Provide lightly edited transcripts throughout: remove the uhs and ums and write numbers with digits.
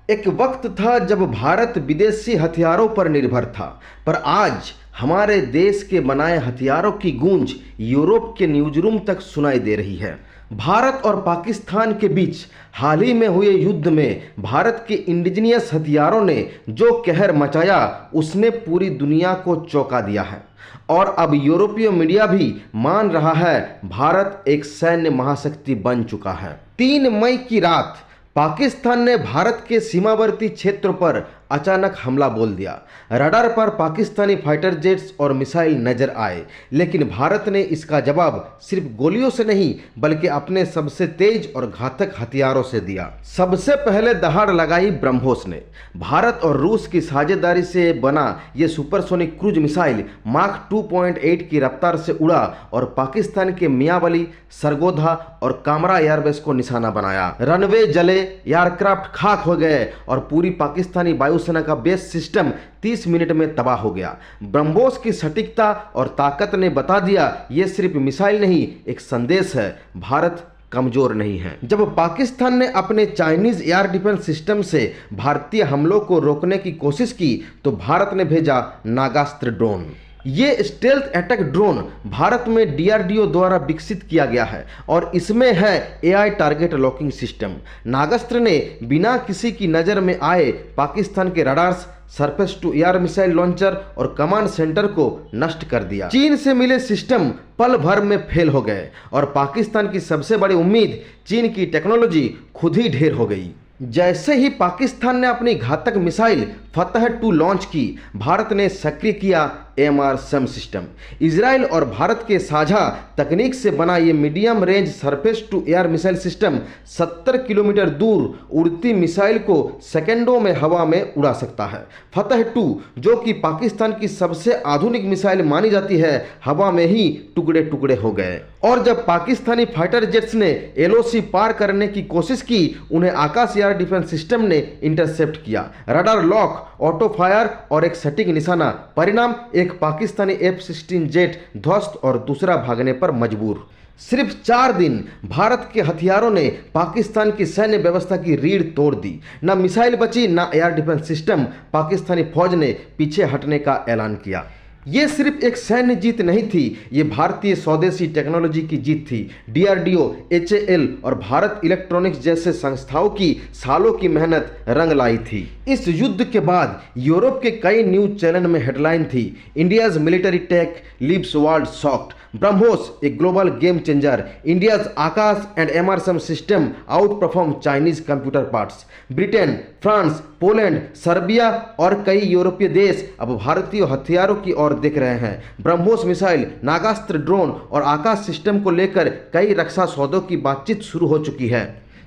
एक वक्त था जब भारत विदेशी हथियारों पर निर्भर था, पर आज हमारे देश के बनाए हथियारों की गूंज यूरोप के न्यूज़रूम तक सुनाई दे रही है। भारत और पाकिस्तान के बीच हाल ही में हुए युद्ध में भारत के इंडिजिनियस हथियारों ने जो कहर मचाया, उसने पूरी दुनिया को चौंका दिया है। और अब यूरोपीय मीडिया भी मान रहा है भारत एक सैन्य महाशक्ति बन चुका है। 3 मई की रात पाकिस्तान ने भारत के सीमावर्ती क्षेत्रों पर अचानक हमला बोल दिया। रडार पर पाकिस्तानी फाइटर जेट्स और मिसाइल नजर आए, लेकिन भारत ने इसका जवाब सिर्फ गोलियों से नहीं बल्कि अपने सबसे तेज और घातक हथियारों से दिया। सबसे पहले दहाड़ लगाई ब्रह्मोस ने। भारत और रूस की साझेदारी से बना ये सुपरसोनिक क्रूज मिसाइल माक 2.8 की रफ्तार से उड़ा और पाकिस्तान के मियाँवाली, सरगोधा और कामरा एयरबेस को निशाना बनाया। रनवे जले, एयरक्राफ्ट खाक हो गए और पूरी पाकिस्तानी वायुसेना का बेस सिस्टम 30 मिनट में तबाह हो गया। ब्रह्मोस की सटीकता और ताकत ने बता दिया ये सिर्फ मिसाइल नहीं, एक संदेश है, भारत कमजोर नहीं है। जब पाकिस्तान ने अपने चाइनीज एयर डिफेंस सिस्टम से भारतीय हमलों को रोकने की कोशिश की तो भारत ने भेजा नागास्त्र ड्रोन। ये स्टेल्थ अटैक ड्रोन भारत में डीआरडीओ द्वारा विकसित किया गया है और इसमें है AI target locking system. Nagastra ने बिना किसी की नज़र में आए पाकिस्तान के radars, surface to air missile launcher और कमांड सेंटर को नष्ट कर दिया। चीन से मिले सिस्टम पल भर में फेल हो गए और पाकिस्तान की सबसे बड़ी उम्मीद चीन की टेक्नोलॉजी खुद ही ढेर हो गई। जैसे ही पाकिस्तान ने अपनी घातक मिसाइल फतह 2 लॉन्च की, भारत ने सक्रिय किया AMRSAM सिस्टम। इजराइल और भारत के साझा तकनीक से बना ये medium range surface to air missile system 70 kilometre दूर उड़ती मिसाइल को सेकेंडों में हवा में उड़ा सकता है। फतह 2, जो कि पाकिस्तान की सबसे आधुनिक मिसाइल मानी जाती है, हवा में ही टुकड़े टुकड़े हो गए। और जब पाकिस्तानी फाइटर जेट्स ने LOC पार करने की कोशिश की, उन्हें आकाश एयर डिफेंस सिस्टम ने इंटरसेप्ट किया। रडार लॉक, ऑटो फायर और एक सटीक निशाना, परिणाम एक पाकिस्तानी F-16 जेट ध्वस्त और दूसरा भागने पर मजबूर। सिर्फ 4 दिन भारत के हथियारों ने पाकिस्तान की सैन्य व्यवस्था की रीढ़ तोड़ दी। न मिसाइल बची, न एयर डिफेंस सिस्टम। पाकिस्तानी फौज ने पीछे हटने का ऐलान किया। ये सिर्फ एक सैन्य जीत नहीं थी, ये भारतीय स्वदेशी टेक्नोलॉजी की जीत थी। DRDO, HAL और भारत इलेक्ट्रॉनिक्स जैसे संस्थाओं की सालों की मेहनत रंग लाई थी। इस युद्ध के बाद यूरोप के कई न्यूज चैनल में हेडलाइन थी, India's military tech leaves world shocked, BrahMos a global game changer, India's Akash and AMRSAM system outperform Chinese computer parts. Britain, France, Poland, Serbia और कई यूरोपीय देश अब भारतीय हथियारों की ओर देख रहे हैं। ब्रह्मोस मिसाइल, नागास्त्र ड्रोन और आकाश सिस्टम को लेकर कई रक्षा सौदों की बातचीत शुरू हो चुकी है।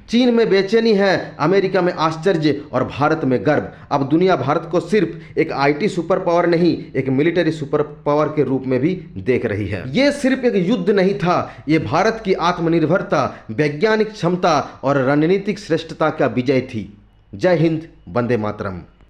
चीन में बेचैनी है, अमेरिका में आश्चर्य और भारत में गर्व। अब दुनिया भारत को सिर्फ एक IT सुपर पावर नहीं, एक मिलिट्री सुपर पावर के रूप में भी देख रही है। ये सिर्फ एक युद्ध नहीं था, ये भारत की आत्मनिर्भरता, वैज्ञानिक क्षमता और रणनीतिक श्रेष्ठता का विजय थी। जय हिंद, वंदे मातरम।